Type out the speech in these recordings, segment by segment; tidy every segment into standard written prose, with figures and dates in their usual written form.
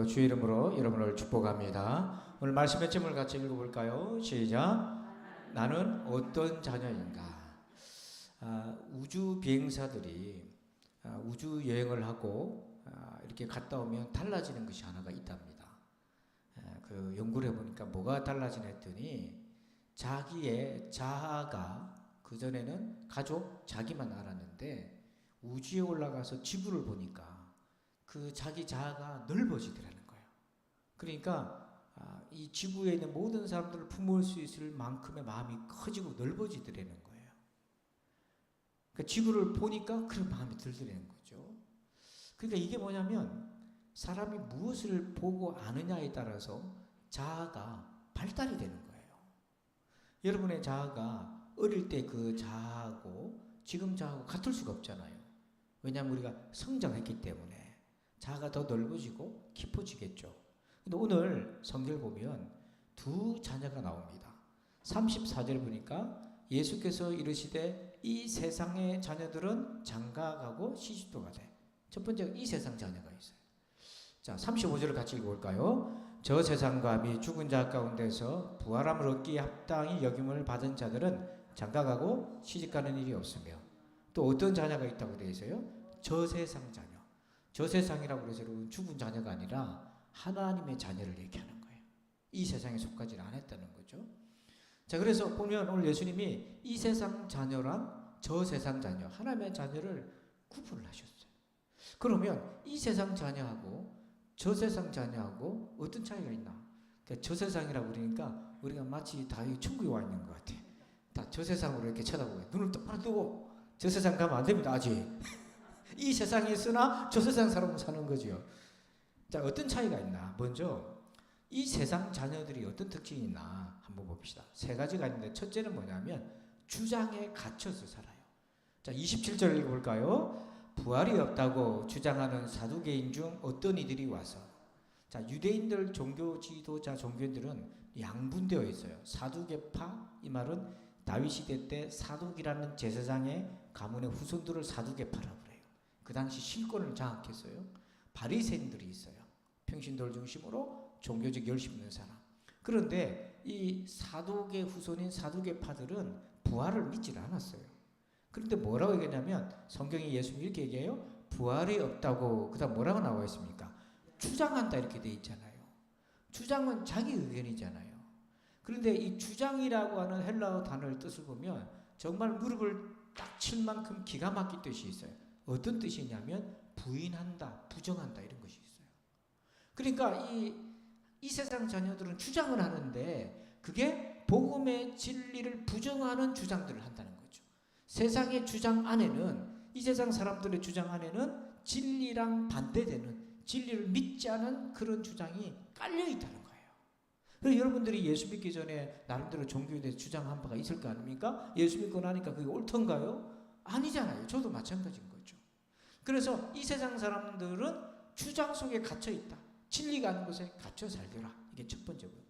주의 이름으로 여러분을 축복합니다. 오늘 말씀의 제목을 같이 읽어볼까요? 시작. 나는 어떤 자녀인가? 우주 비행사들이 우주 여행을 하고 이렇게 갔다 오면 달라지는 것이 하나가 있답니다. 그 연구를 해보니까 뭐가 달라지나 했더니 자기의 자아가 그전에는 가족 자기만 알았는데 우주에 올라가서 지구를 보니까 그 자기 자아가 넓어지더라는 거예요. 그러니까 이 지구에 있는 모든 사람들을 품을 수 있을 만큼의 마음이 커지고 넓어지더라는 거예요. 그러니까 지구를 보니까 그런 마음이 들더라는 거죠. 그러니까 이게 뭐냐면 사람이 무엇을 보고 아느냐에 따라서 자아가 발달이 되는 거예요. 여러분의 자아가 어릴 때 그 자아하고 지금 자아하고 같을 수가 없잖아요. 왜냐하면 우리가 성장했기 때문에 자아가 더 넓어지고 깊어지겠죠. 근데 오늘 성경을 보면 두 자녀가 나옵니다. 34절 보니까 예수께서 이르시되 이 세상의 자녀들은 장가가고 시집도 가되. 첫 번째가 이 세상 자녀가 있어요. 자, 35절을 같이 읽어볼까요? 저 세상과 미 죽은 자 가운데서 부활함을 얻기에 합당히 여김을 받은 자들은 장가가고 시집가는 일이 없으며, 또 어떤 자녀가 있다고 되어 있어요? 저 세상 자녀. 저 세상이라고 해서 여러분 죽은 자녀가 아니라 하나님의 자녀를 얘기하는 거예요. 이 세상에 속하지 않았다는 거죠. 자, 그래서 보면 오늘 예수님이 이 세상 자녀랑 저 세상 자녀, 하나님의 자녀를 구분을 하셨어요. 그러면 이 세상 자녀하고 저 세상 자녀하고 어떤 차이가 있나? 그러니까 저 세상이라고 그러니까 우리가 마치 다 천국에 와 있는 것 같아. 다 저 세상으로 이렇게 쳐다보고 눈을 똑바로 뜨고 저 세상 가면 안 됩니다. 아직. 이 세상에 있으나 저 세상 사람은 사는 거죠. 자, 어떤 차이가 있나? 먼저 이 세상 자녀들이 어떤 특징이 있나 한번 봅시다. 세 가지가 있는데 첫째는 뭐냐면 주장에 갇혀서 살아요. 자, 27절 읽어볼까요? 부활이 없다고 주장하는 사두개인 중 어떤 이들이 와서. 자, 유대인들 종교 지도자 종교인들은 양분되어 있어요. 사두개파, 이 말은 다윗 시대 때 사둑이라는 제사장의 가문의 후손들을 사두개파라고 그래요. 그 당시 실권을 장악했어요. 바리새인들이 있어요. 평신도를 중심으로 종교적 열심 있는 사람. 그런데 이 사두개 후손인 사두개파들은 부활을 믿질 않았어요. 그런데 뭐라고 얘기하냐면 성경이 예수님 이렇게 얘기해요. 부활이 없다고. 그 다음 뭐라고 나와 있습니까? 주장한다 이렇게 돼 있잖아요. 주장은 자기 의견이잖아요. 그런데 이 주장이라고 하는 헬라어 단어의 뜻을 보면 정말 무릎을 딱 칠 만큼 기가 막힌 뜻이 있어요. 어떤 뜻이냐면 부인한다, 부정한다 이런 것이 있어요. 그러니까 이 세상 자녀들은 주장을 하는데 그게 복음의 진리를 부정하는 주장들을 한다는 거죠. 세상의 주장 안에는, 이 세상 사람들의 주장 안에는 진리랑 반대되는, 진리를 믿지 않은 그런 주장이 깔려 있다는 거예요. 그래서 여러분들이 예수 믿기 전에 나름대로 종교에 대해서 주장한 바가 있을 거 아닙니까? 예수 믿고 나니까 그게 옳던가요? 아니잖아요. 저도 마찬가지인 거죠. 그래서 이 세상 사람들은 주장 속에 갇혀 있다. 진리가 아닌 곳에 갇혀 살더라. 이게 첫 번째고요.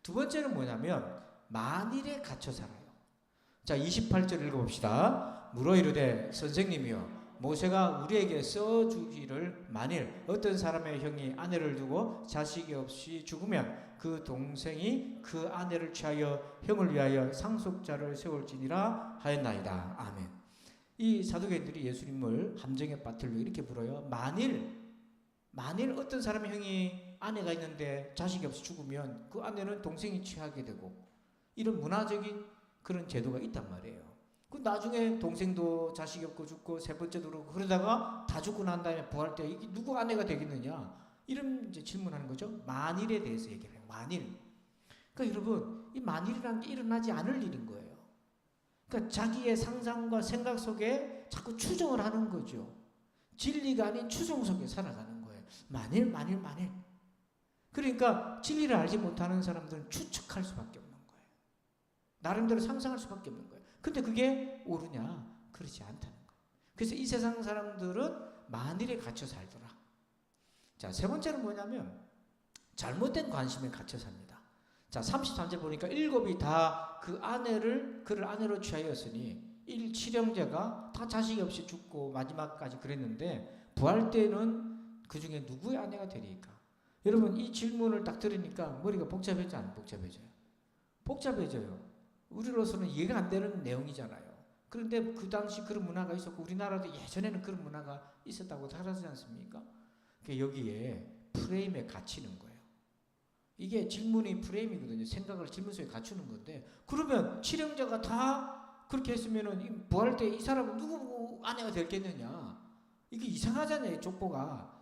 두 번째는 뭐냐면 만일에 갇혀 살아요. 자, 28절 읽어봅시다. 물어 이르되 선생님이여 모세가 우리에게 써주기를 만일 어떤 사람의 형이 아내를 두고 자식이 없이 죽으면 그 동생이 그 아내를 취하여 형을 위하여 상속자를 세울지니라 하였나이다. 아멘. 이 사두개인들이 예수님을 함정에 빠뜨리려 이렇게 물어요. 만일 어떤 사람의 형이 아내가 있는데 자식이 없이 죽으면 그 아내는 동생이 취하게 되고, 이런 문화적인 그런 제도가 있단 말이에요. 그 나중에 동생도 자식이 없고 죽고 세 번째도 그러고 그러다가 다 죽고 난 다음에 부활 때 이게 누구 아내가 되겠느냐 이런 이제 질문하는 거죠. 만일에 대해서 얘기를 해요. 만일. 그러니까 여러분 이 만일이라는 게 일어나지 않을 일인 거예요. 그러니까 자기의 상상과 생각 속에 자꾸 추정을 하는 거죠. 진리가 아닌 추정 속에 살아가는 거예요. 만일. 그러니까 진리를 알지 못하는 사람들은 추측할 수밖에 없는 거예요. 나름대로 상상할 수밖에 없는 거예요. 근데 그게 옳으냐? 그렇지 않다는 거예요. 그래서 이 세상 사람들은 만일에 갇혀 살더라. 자, 세 번째는 뭐냐면 잘못된 관심에 갇혀 삽니다. 자, 33절 보니까 일곱이 다 그를 아내로 취하였으니 칠형제가 다 자식이 없이 죽고 마지막까지 그랬는데 부활 때는 그 중에 누구의 아내가 되리까? 여러분 이 질문을 딱 들으니까 머리가 복잡해져 안 복잡해져요? 복잡해져요. 우리로서는 이해가 안 되는 내용이잖아요. 그런데 그 당시 그런 문화가 있었고 우리나라도 예전에는 그런 문화가 있었다고 살았지 않습니까? 여기에 프레임에 갇히는 거예요. 이게 질문이 프레임이거든요. 생각을 질문 속에 갖추는 건데 그러면 실행자가 다 그렇게 했으면은 부활할 때 이 사람은 누구 아내가 되겠느냐? 이게 이상하잖아요. 족보가.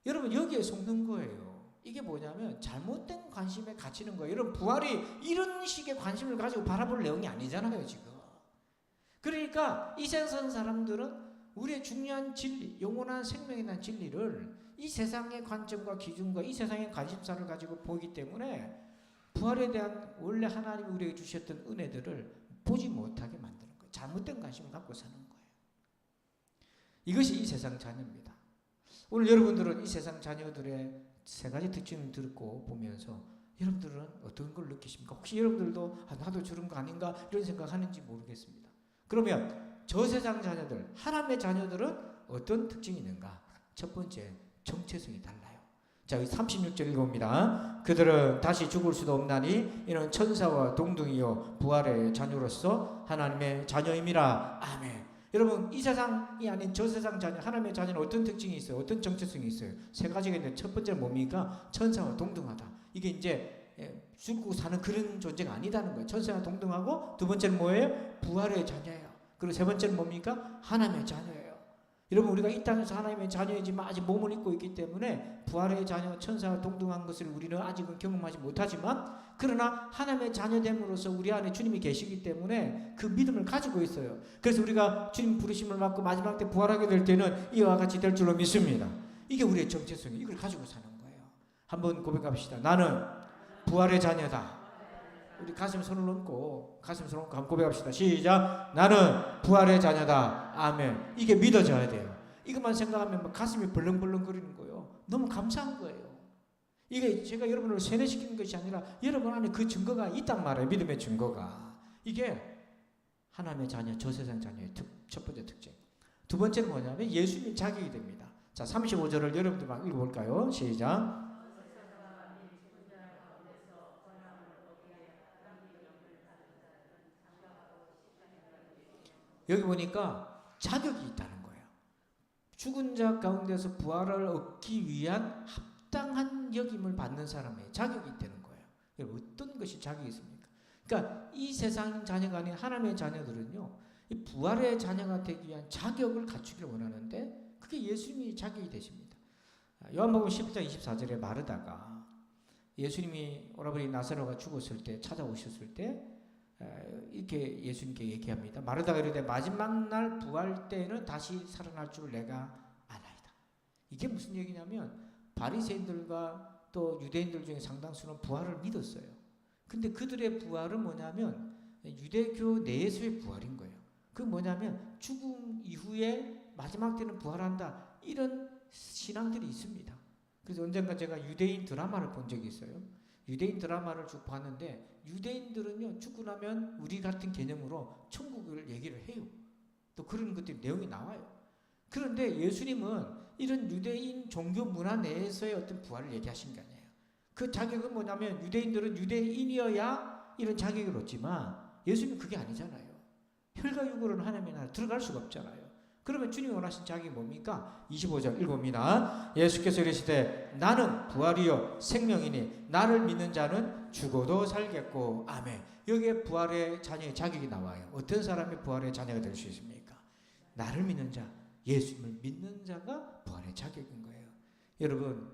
여러분 여기에 속는 거예요. 이게 뭐냐면 잘못된 관심에 갇히는 거예요. 여러분 부활이 이런 식의 관심을 가지고 바라볼 내용이 아니잖아요. 지금. 그러니까 이 세상 사람들은 우리의 중요한 진리, 영원한 생명에 대한 진리를 이 세상의 관점과 기준과 이 세상의 관심사를 가지고 보기 때문에 부활에 대한 원래 하나님이 우리에게 주셨던 은혜들을 보지 못하게 만드는 거예요. 잘못된 관심을 갖고 사는 거예요. 이것이 이 세상 자녀입니다. 오늘 여러분들은 이 세상 자녀들의 세 가지 특징을 듣고 보면서 여러분들은 어떤 걸 느끼십니까? 혹시 여러분들도 나도 저런 거 아닌가 이런 생각하는지 모르겠습니다. 그러면 저 세상 자녀들, 하나님의 자녀들은 어떤 특징이 있는가? 첫 번째, 정체성이 달라요. 자, 36절 읽어봅니다. 그들은 다시 죽을 수도 없나니 이는 천사와 동등이요 부활의 자녀로서 하나님의 자녀임이라. 아멘. 여러분 이 세상이 아닌 저 세상 자녀, 하나님의 자녀는 어떤 특징이 있어요? 어떤 정체성이 있어요? 세 가지가 있는데 첫 번째는 뭡니까? 천사와 동등하다. 이게 이제 죽고 사는 그런 존재가 아니다는 거예요. 천사와 동등하고 두 번째는 뭐예요? 부활의 자녀예요. 그리고 세 번째는 뭡니까? 하나님의 자녀예요. 여러분 우리가 이 땅에서 하나님의 자녀이지만 아직 몸을 입고 있기 때문에 부활의 자녀, 천사와 동등한 것을 우리는 아직은 경험하지 못하지만 그러나 하나님의 자녀됨으로써 우리 안에 주님이 계시기 때문에 그 믿음을 가지고 있어요. 그래서 우리가 주님 부르심을 받고 마지막 때 부활하게 될 때는 이와 같이 될 줄로 믿습니다. 이게 우리의 정체성이 이걸 가지고 사는 거예요. 한번 고백합시다. 나는 부활의 자녀다. 우리 가슴 손을 얹고 한번 고백합시다. 시작. 나는 부활의 자녀다. 아멘. 이게 믿어져야 돼요. 이것만 생각하면 막 가슴이 벌렁벌렁 거리는 거예요. 너무 감사한 거예요. 이게 제가 여러분을 세뇌시키는 것이 아니라 여러분 안에 그 증거가 있단 말이에요. 믿음의 증거가. 이게 하나님의 자녀, 저 세상 자녀의 첫 번째 특징. 두 번째는 뭐냐면 예수님 자격이 됩니다. 자, 35절을 여러분들 막 읽어볼까요? 시작. 여기 보니까 자격이 있다는 거예요. 죽은 자 가운데서 부활을 얻기 위한 합당한 여김을 받는 사람의 자격이 있다는 거예요. 여러분 어떤 것이 자격이 있습니까? 그러니까 이 세상 자녀가 아닌 하나님의 자녀들은요. 이 부활의 자녀가 되기 위한 자격을 갖추기를 원하는데 그게 예수님이 자격이 되십니다. 요한복음 11장 24절에 마르다가 예수님이 오라버니 나사로가 죽었을 때 찾아오셨을 때 이렇게 예수님께 얘기합니다. 마르다가 이르되 마지막 날 부활 때는 다시 살아날 줄 내가 아나이다. 이게 무슨 얘기냐면 바리새인들과 또 유대인들 중에 상당수는 부활을 믿었어요. 근데 그들의 부활은 뭐냐면 유대교 내에서의 부활인 거예요. 그 뭐냐면 죽음 이후에 마지막 때는 부활한다. 이런 신앙들이 있습니다. 그래서 언젠가 제가 유대인 드라마를 본 적이 있어요. 유대인 드라마를 쭉 봤는데 유대인들은요 죽고 나면 우리 같은 개념으로 천국을 얘기를 해요. 또 그런 것들이 내용이 나와요. 그런데 예수님은 이런 유대인 종교 문화 내에서의 어떤 부활을 얘기하신 게 아니에요. 그 자격은 뭐냐면 유대인들은 유대인이어야 이런 자격을 얻지만 예수님은 그게 아니잖아요. 혈과 육으로는 하나님의 나라에 들어갈 수가 없잖아요. 그러면 주님이 원하신 자격이 뭡니까? 25절 읽어봅니다. 예수께서 이르시되 나는 부활이요 생명이니 나를 믿는 자는 죽어도 살겠고. 아멘. 여기에 부활의 자녀의 자격이 나와요. 어떤 사람이 부활의 자녀가 될 수 있습니까? 나를 믿는 자, 예수님을 믿는 자가 부활의 자격인 거예요. 여러분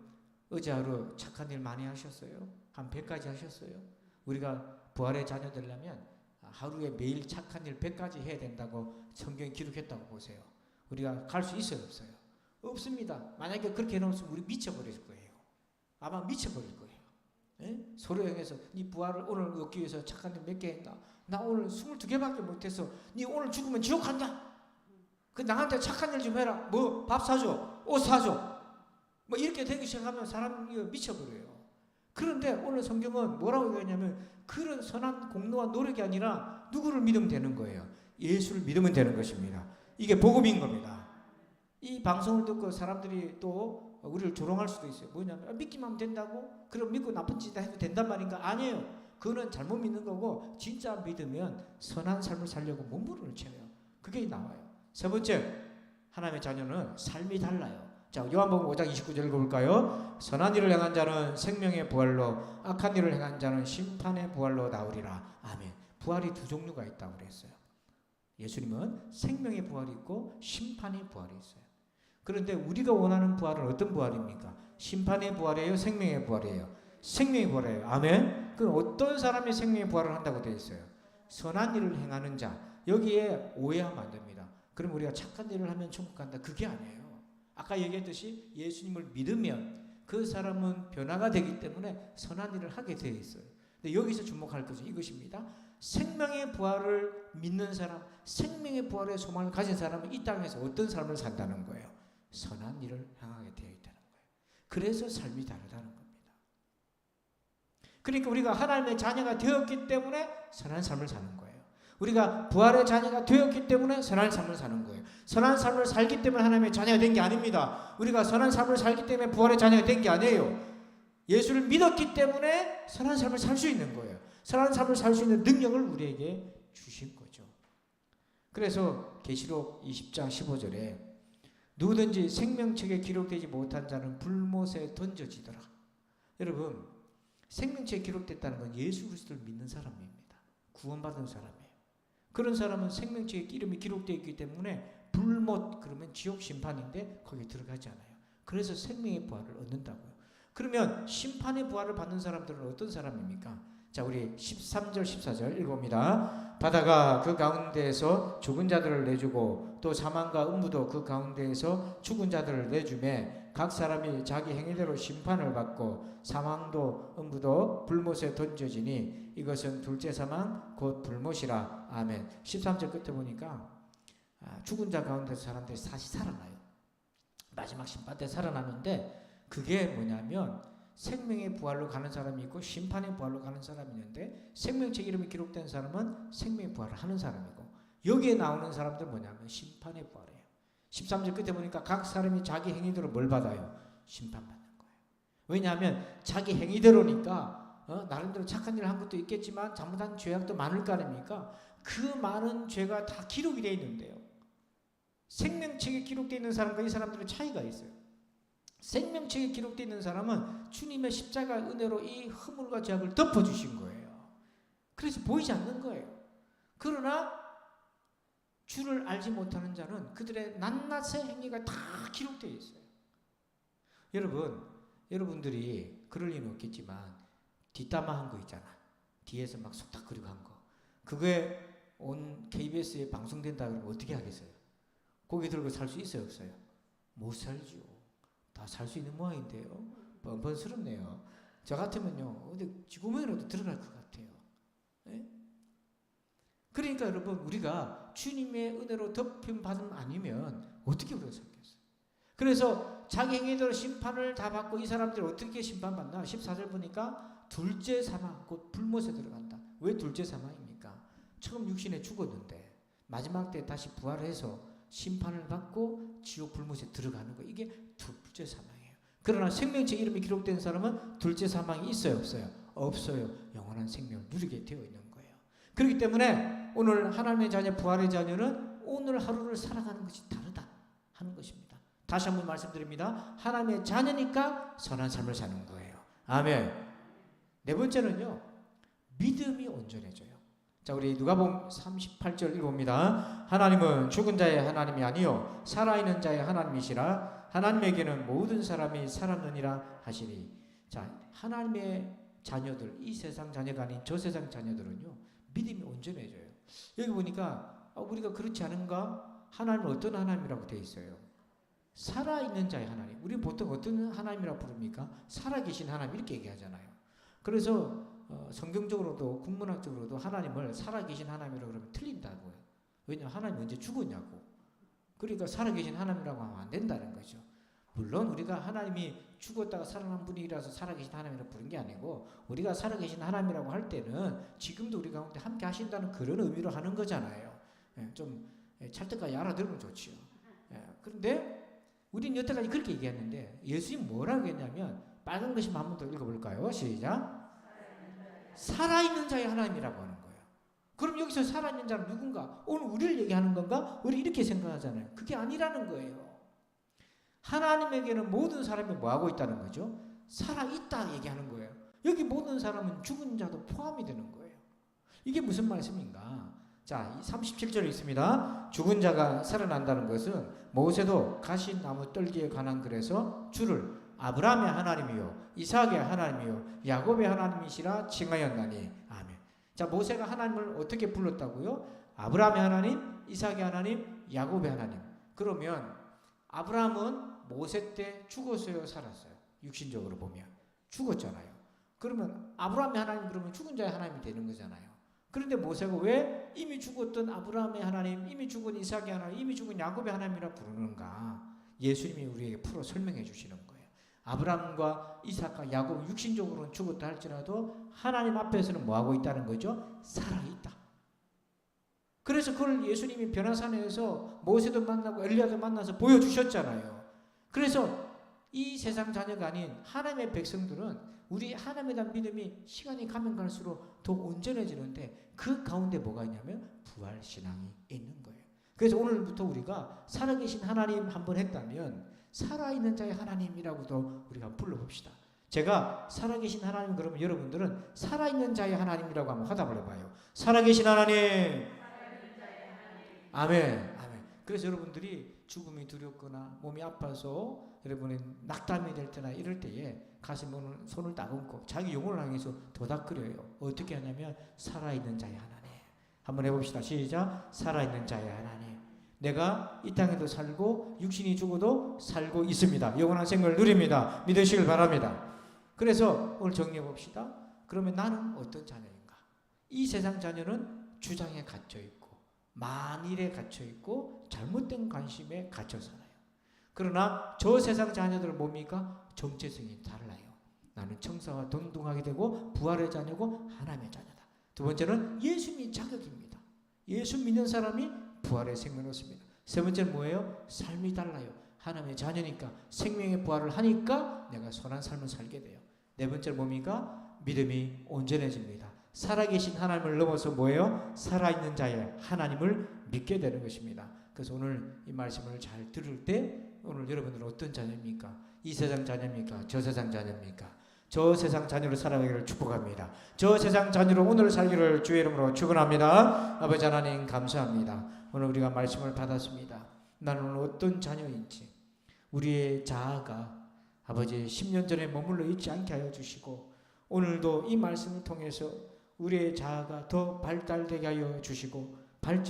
어제 하루 착한 일 많이 하셨어요? 한 100가지 하셨어요? 우리가 부활의 자녀 되려면 하루에 매일 착한 일 100가지 해야 된다고 성경에 기록했다고 보세요. 우리가 갈 수 있어요? 없어요? 없습니다. 만약에 그렇게 해놓으면 우리 미쳐버릴 거예요. 아마 미쳐버릴 거예요. 에? 서로 향해서 네 부활을 오늘 얻기 위해서 착한 일 몇 개 했나? 나 오늘 22개밖에 못해서 네 오늘 죽으면 지옥 간다. 그 나한테 착한 일 좀 해라. 뭐 밥 사줘, 옷 사줘. 뭐 이렇게 되기 시작하면 사람이 미쳐버려요. 그런데 오늘 성경은 뭐라고 얘기하냐면 그런 선한 공로와 노력이 아니라 누구를 믿으면 되는 거예요. 예수를 믿으면 되는 것입니다. 이게 복음인 겁니다. 이 방송을 듣고 사람들이 또 우리를 조롱할 수도 있어요. 뭐냐면 믿기만 하면 된다고? 그럼 믿고 나쁜 짓 해도 된단 말인가? 아니에요. 그거는 잘못 믿는 거고 진짜 믿으면 선한 삶을 살려고 몸부림을 쳐요. 그게 나와요. 세 번째, 하나님의 자녀는 삶이 달라요. 자, 요한복음 5장 29절 읽어볼까요? 선한 일을 행한 자는 생명의 부활로, 악한 일을 행한 자는 심판의 부활로 나오리라. 아멘. 부활이 두 종류가 있다고 그랬어요. 예수님은 생명의 부활이 있고 심판의 부활이 있어요. 그런데 우리가 원하는 부활은 어떤 부활입니까? 심판의 부활이에요? 생명의 부활이에요? 생명의 부활이에요. 아멘. 그럼 어떤 사람이 생명의 부활을 한다고 되어 있어요? 선한 일을 행하는 자. 여기에 오해하면 안 됩니다. 그럼 우리가 착한 일을 하면 천국 간다. 그게 아니에요. 아까 얘기했듯이 예수님을 믿으면 그 사람은 변화가 되기 때문에 선한 일을 하게 되어 있어요. 근데 여기서 주목할 것은 이것입니다. 생명의 부활을 믿는 사람, 생명의 부활의 소망을 가진 사람은 이 땅에서 어떤 삶을 산다는 거예요? 선한 일을 향하게 되어 있다는 거예요. 그래서 삶이 다르다는 겁니다. 그러니까 우리가 하나님의 자녀가 되었기 때문에 선한 삶을 사는 거예요. 우리가 부활의 자녀가 되었기 때문에 선한 삶을 사는 거예요. 선한 삶을 살기 때문에 하나님의 자녀가 된 게 아닙니다. 우리가 선한 삶을 살기 때문에 부활의 자녀가 된 게 아니에요. 예수를 믿었기 때문에 선한 삶을 살 수 있는 거예요. 선한 삶을 살 수 있는 능력을 우리에게 주신 거죠. 그래서 계시록 20장 15절에 누구든지 생명책에 기록되지 못한 자는 불못에 던져지더라. 여러분, 생명책에 기록됐다는 건 예수 그리스도를 믿는 사람입니다. 구원받은 사람이에요. 그런 사람은 생명책에 이름이 기록되어 있기 때문에 불못, 그러면 지옥 심판인데 거기에 들어가지 않아요. 그래서 생명의 부활을 얻는다고요. 그러면 심판의 부활을 받는 사람들은 어떤 사람입니까? 자, 우리 13절 14절 읽어봅니다. 바다가 그 가운데에서 죽은 자들을 내주고 또 사망과 음부도 그 가운데에서 죽은 자들을 내주매 각 사람이 자기 행위대로 심판을 받고 사망도 음부도 불못에 던져지니 이것은 둘째 사망 곧 불못이라. 아멘. 13절 끝에 보니까 죽은 자 가운데서 사람들이 다시 살아나요. 마지막 심판 때 살아나는데 그게 뭐냐면 생명의 부활로 가는 사람이 있고 심판의 부활로 가는 사람이 있는데 생명책 이름이 기록된 사람은 생명의 부활을 하는 사람이고 여기에 나오는 사람들은 뭐냐면 심판의 부활이에요. 13절 끝에 보니까 각 사람이 자기 행위대로 뭘 받아요? 심판받는 거예요. 왜냐하면 자기 행위대로니까 나름대로 착한 일을 한 것도 있겠지만 잘못한 죄악도 많을 거 아닙니까? 그 많은 죄가 다 기록이 되어 있는데요. 생명책에 기록되어 있는 사람과 이 사람들의 차이가 있어요. 생명책에 기록되어 있는 사람은 주님의 십자가 은혜로 이 허물과 죄악을 덮어주신 거예요. 그래서 보이지 않는 거예요. 그러나 주를 알지 못하는 자는 그들의 낱낱의 행위가 다 기록되어 있어요. 여러분들이 그럴 리는 없겠지만 뒷담화한 거 있잖아. 뒤에서 막 속닥거리고 한 거. 그게 온 KBS에 방송된다 그러면 어떻게 하겠어요? 고개 들고 살 수 있어요, 없어요? 못 살죠. 다 살 수 있는 모양인데요. 뻔뻔스럽네요. 저 같으면요, 어디 쥐구멍이라도 들어갈 것 같아요. 네? 그러니까 여러분, 우리가 주님의 은혜로 덮임 받음 아니면 어떻게 우리가 살겠어요? 그래서 자기 행위대로 심판을 다 받고 이 사람들이 어떻게 심판받나? 14절 보니까 둘째 사망, 곧 불못에 들어간다. 왜 둘째 사망입니까? 처음 육신에 죽었는데 마지막 때 다시 부활해서 심판을 받고 지옥 불못에 들어가는 거, 이게 둘째 사망이에요. 그러나 생명책 이름이 기록된 사람은 둘째 사망이 있어요, 없어요? 없어요. 영원한 생명을 누리게 되어 있는 거예요. 그렇기 때문에 오늘 하나님의 자녀, 부활의 자녀는 오늘 하루를 살아가는 것이 다르다 하는 것입니다. 다시 한번 말씀드립니다. 하나님의 자녀니까 선한 삶을 사는 거예요. 아멘. 네 번째는요, 믿음이 온전해져요. 자, 우리 누가복음 38절 읽어봅니다. 하나님은 죽은 자의 하나님이 아니요 살아있는 자의 하나님이시라. 하나님에게는 모든 사람이 살았느니라 하시니. 자, 하나님의 자녀들, 이 세상 자녀가 아닌 저 세상 자녀들은요, 믿음이 온전해져요. 여기 보니까 우리가 그렇지 않은가? 하나님은 어떤 하나님이라고 되어 있어요? 살아있는 자의 하나님. 우리 보통 어떤 하나님이라고 부릅니까? 살아계신 하나님 이렇게 얘기하잖아요. 그래서 성경적으로도 국문학적으로도 하나님을 살아계신 하나님이라고 그러면 틀린다고요. 왜냐하면 하나님이 언제 죽었냐고. 그러니까 살아계신 하나님이라고 하면 안 된다는 거죠. 물론 우리가 하나님이 죽었다가 살아난 분이라서 살아계신 하나님이라고 부른 게 아니고, 우리가 살아계신 하나님이라고 할 때는 지금도 우리 가운데 함께 하신다는 그런 의미로 하는 거잖아요. 좀 찰떡까지 알아들으면 좋지요. 그런데 우리는 여태까지 그렇게 얘기했는데 예수님 뭐라고 했냐면 빨간 글씨만 한 번 더 읽어볼까요? 시작. 살아있는 자의 하나님이라고 하는 거예요. 그럼 여기서 살아있는 자는 누군가? 오늘 우리를 얘기하는 건가? 우리 이렇게 생각하잖아요. 그게 아니라는 거예요. 하나님에게는 모든 사람이 뭐하고 있다는 거죠? 살아있다 얘기하는 거예요. 여기 모든 사람은 죽은 자도 포함이 되는 거예요. 이게 무슨 말씀인가? 자, 37절에 있습니다. 죽은 자가 살아난다는 것은 모세도 가시나무 떨기에 관한 글에서 주를 아브라함의 하나님이요 이삭의 하나님이요 야곱의 하나님이시라 칭하였나니. 아멘. 자, 모세가 하나님을 어떻게 불렀다고요? 아브라함의 하나님, 이삭의 하나님, 야곱의 하나님. 그러면 아브라함은 모세 때 죽었어요, 살았어요? 육신적으로 보면 죽었잖아요. 그러면 아브라함의 하나님 그러면 죽은 자의 하나님이 되는 거잖아요. 그런데 모세가 왜 이미 죽었던 아브라함의 하나님, 이미 죽은 이삭의 하나님, 이미 죽은 야곱의 하나님이라 부르는가? 예수님이 우리에게 풀어 설명해 주시는 거예요. 아브라함과 이삭과 야곱 육신적으로는 죽었다 할지라도 하나님 앞에서는 뭐하고 있다는 거죠? 살아있다. 그래서 그걸 예수님이 변화산에서 모세도 만나고 엘리야도 만나서 보여주셨잖아요. 그래서 이 세상 자녀가 아닌 하나님의 백성들은 우리 하나님에 대한 믿음이 시간이 가면 갈수록 더 온전해지는데 그 가운데 뭐가 있냐면 부활신앙이 있는 거예요. 그래서 오늘부터 우리가 살아계신 하나님 한번 했다면 살아있는 자의 하나님이라고도 우리가 불러봅시다. 제가 살아계신 하나님 그러면 여러분들은 살아있는 자의 하나님이라고 한번 화답을 해봐요. 살아계신 하나님. 아멘. 아멘. 그래서 여러분들이 죽음이 두렵거나 몸이 아파서 여러분이 낙담이 될 때나 이럴 때에 가슴에 손을 따금고 자기 영혼을 향해서 도닥거려요. 어떻게 하냐면 살아있는 자의 하나님. 한번 해봅시다. 시작. 살아있는 자의 하나님. 내가 이 땅에도 살고 육신이 죽어도 살고 있습니다. 영원한 생명을 누립니다. 믿으시길 바랍니다. 그래서 오늘 정리해 봅시다. 그러면 나는 어떤 자녀인가? 이 세상 자녀는 주장에 갇혀 있고 만일에 갇혀 있고 잘못된 관심에 갇혀 살아요. 그러나 저 세상 자녀들은 뭡니까? 정체성이 달라요. 나는 청사와 동등하게 되고 부활의 자녀고 하나님의 자녀다. 두 번째는 예수님이 자격입니다. 예수 믿는 사람이 부활의 생명을 얻습니다. 세 번째는 뭐예요? 삶이 달라요. 하나님의 자녀니까 생명의 부활을 하니까 내가 선한 삶을 살게 돼요. 네 번째는 뭡니까? 믿음이 온전해집니다. 살아계신 하나님을 넘어서 뭐예요? 살아있는 자의 하나님을 믿게 되는 것입니다. 그래서 오늘 이 말씀을 잘 들을 때 오늘 여러분들은 어떤 자녀입니까? 이 세상 자녀입니까? 저 세상 자녀입니까? 저 세상 자녀로 살아가기를 축복합니다. 저 세상 자녀로 오늘 살기를 주의 이름으로 축원합니다. 아버지 하나님 감사합니다. 오늘 우리가 말씀을 받았습니다. 나는 오늘 어떤 자녀인지 우리의 자아가 아버지 10년 전에 머물러 있지 않게 하여 주시고 오늘도 이 말씀을 통해서 우리의 자아가 더 발달되게 하여 주시고 발전